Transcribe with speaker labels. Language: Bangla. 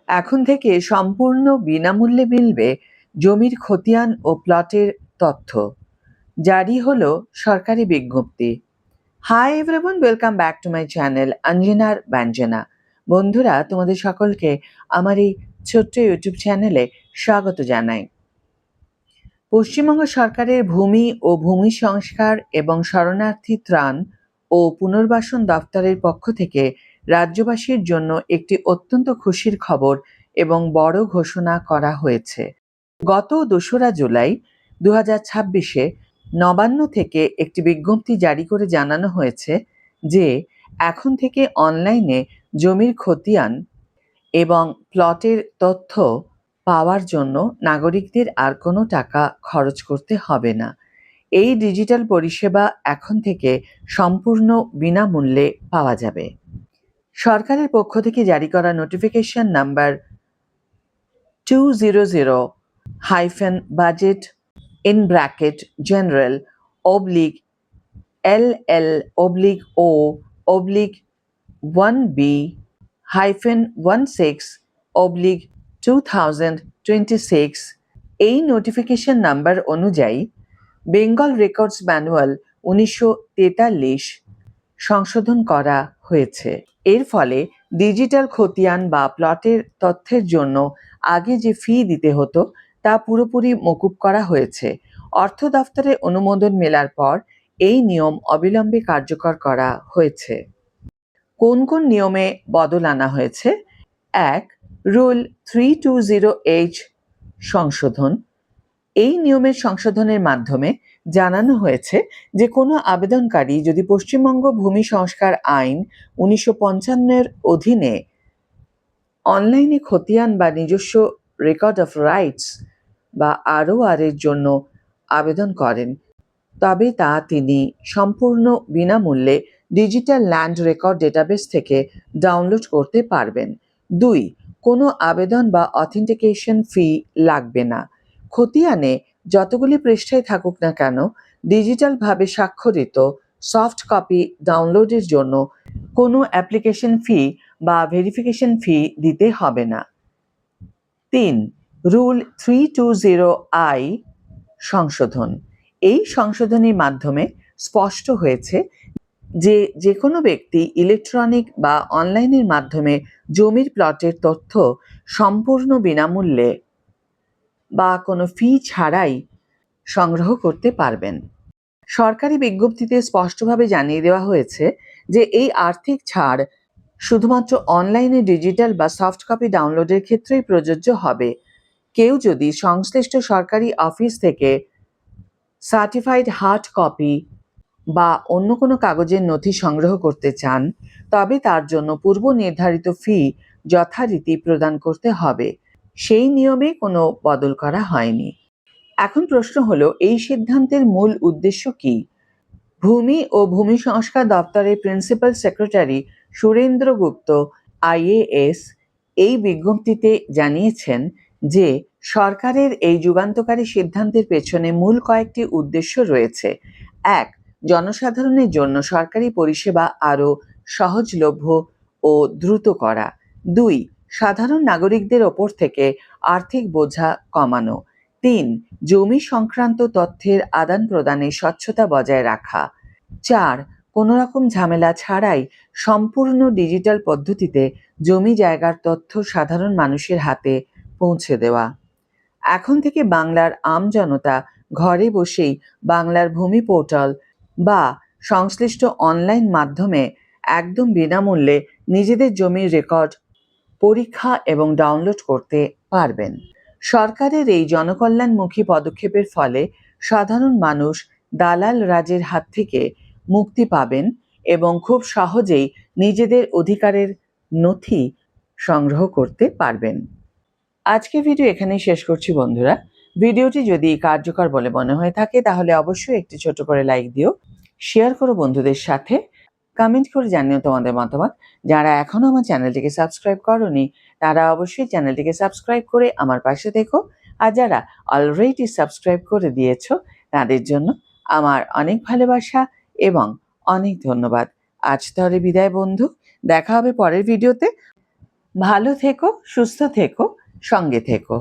Speaker 1: এখন থেকে সম্পূর্ণ বিনামূল্যে মিলবে জমির খতিয়ান ও প্লটের তথ্য। জারি হলো সরকারি বিজ্ঞপ্তি। Hi everyone, welcome back to my channel অঞ্জনার ব্যঞ্জনা। বন্ধুরা, তোমাদের সকলকে আমার এই ছোট্ট ইউটিউব চ্যানেলে স্বাগত জানাই। পশ্চিমবঙ্গ সরকারের ভূমি ও ভূমি সংস্কার এবং শরণার্থী ত্রাণ ও পুনর্বাসন দপ্তরের পক্ষ থেকে রাজ্যবাসীর জন্য একটি অত্যন্ত খুশির খবর এবং বড় ঘোষণা করা হয়েছে। গত 2রা জুলাই 2026-এ নবান্ন থেকে একটি বিজ্ঞপ্তি জারি করে জানানো হয়েছে যে এখন থেকে অনলাইনে জমির খতিয়ান এবং প্লটের তথ্য পাওয়ার জন্য নাগরিকদের আর কোনো টাকা খরচ করতে হবে না। এই ডিজিটাল পরিষেবা এখন থেকে সম্পূর্ণ বিনামূল্যে পাওয়া যাবে। সরকারের পক্ষ থেকে জারি করা নোটিফিকেশন নাম্বার 200-budget (general) LL-1B-16/2026 এই নোটিফিকেশন নাম্বার অনুযায়ী বেঙ্গল রেকর্ডস ম্যানুয়াল 1943 সংশোধন করা হয়েছে। এর ফলে ডিজিটাল খতিয়ান বা প্লটের তথ্যের জন্য আগে যে ফি দিতে হতো তা পুরোপুরি মকুব করা হয়েছে। অর্থ দফতরের অনুমোদন মেলার পর এই নিয়ম অবিলম্বে কার্যকর করা হয়েছে। কোন কোন নিয়মে বদল আনা হয়েছে? 1. রুল 320H সংশোধন। এই নিয়মের সংশোধনের মাধ্যমে জানানো হয়েছে যে কোনো আবেদনকারী যদি পশ্চিমবঙ্গ ভূমি সংস্কার আইন 1955-এর অধীনে অনলাইনে খতিয়ান বা নিজস্ব রেকর্ড অফ রাইটস বা ROR এর জন্য আবেদন করেন, তবে তা তিনি সম্পূর্ণ বিনামূল্যে ডিজিটাল ল্যান্ড রেকর্ড ডেটাবেস থেকে ডাউনলোড করতে পারবেন। 2. কোনো আবেদন বা অথেন্টিকেশন ফি লাগবে না। খতিয়ানে যতগুলি পৃষ্ঠায় থাকুক না কেন, ডিজিটালভাবে স্বাক্ষরিত সফট কপি ডাউনলোডের জন্য কোনো অ্যাপ্লিকেশন ফি বা ভেরিফিকেশন ফি দিতে হবে না। 3. রুল 320I সংশোধন। এই সংশোধনের মাধ্যমে স্পষ্ট হয়েছে যে কোনো ব্যক্তি ইলেকট্রনিক বা অনলাইনের মাধ্যমে জমির প্লটের তথ্য সম্পূর্ণ বিনামূল্যে বা কোনো ফি ছাড়াই সংগ্রহ করতে পারবেন। সরকারি বিজ্ঞপ্তিতে স্পষ্টভাবে জানিয়ে দেওয়া হয়েছে যে এই আর্থিক ছাড় শুধুমাত্র অনলাইনে ডিজিটাল বা সফট কপি ডাউনলোডের ক্ষেত্রেই প্রযোজ্য হবে। কেউ যদি সংশ্লিষ্ট সরকারি অফিস থেকে সার্টিফাইড হার্ড কপি বা অন্য কোনো কাগজের নথি সংগ্রহ করতে চান, তবে তার জন্য পূর্ব নির্ধারিত ফি যথারীতি প্রদান করতে হবে। সেই নিয়মে কোনো বদল করা হয়নি। এখন প্রশ্ন হলো, এই সিদ্ধান্তের মূল উদ্দেশ্য কি? ভূমি ও ভূমি সংস্কার দপ্তরের প্রিন্সিপাল সেক্রেটারি সুরেন্দ্র গুপ্ত IAS এই বিজ্ঞপ্তিতে জানিয়েছেন যে সরকারের এই যুগান্তকারী সিদ্ধান্তের পেছনে মূল কয়েকটি উদ্দেশ্য রয়েছে। 1. জনসাধারণের জন্য সরকারি পরিষেবা আরও সহজলভ্য ও দ্রুত করা। 2. সাধারণ নাগরিকদের ওপর থেকে আর্থিক বোঝা কমানো। 3. জমি সংক্রান্ত তথ্যের আদান প্রদানে স্বচ্ছতা বজায় রাখা। 4. কোনো রকম ঝামেলা ছাড়াই সম্পূর্ণ ডিজিটাল পদ্ধতিতে জমি জায়গার তথ্য সাধারণ মানুষের হাতে পৌঁছে দেওয়া। এখন থেকে বাংলার আমজনতা ঘরে বসেই বাংলার ভূমি পোর্টাল বা সংশ্লিষ্ট অনলাইন মাধ্যমে একদম বিনামূল্যে নিজেদের জমির রেকর্ড পরীক্ষা এবং ডাউনলোড করতে পারবেন। সরকারের এই জনকল্যাণমুখী পদক্ষেপের ফলে সাধারণ মানুষ দালাল রাজের হাত থেকে মুক্তি পাবেন এবং খুব সহজেই নিজেদের অধিকারের নথি সংগ্রহ করতে পারবেন। আজকের ভিডিও এখানেই শেষ করছি বন্ধুরা। ভিডিওটি যদি কার্যকর বলে মনে হয়ে থাকে তাহলে অবশ্যই একটি ছোট করে লাইক দিও, শেয়ার করো বন্ধুদের সাথে, কমেন্ট করে জানিও তোমাদের মতামত। যারা এখনো আমার চ্যানেলটিকে সাবস্ক্রাইব করোনি তারা অবশ্যই চ্যানেলটিকে সাবস্ক্রাইব করে আমার পাশে থেকো, আর যারা অলরেডি সাবস্ক্রাইব করে দিয়েছো তাদের জন্য আমার অনেক ভালোবাসা এবং অনেক ধন্যবাদ। আজ তাহলে বিদায় বন্ধু, দেখা হবে পরের ভিডিওতে ভালো থেকো, সুস্থ থেকো, সঙ্গে থেকো।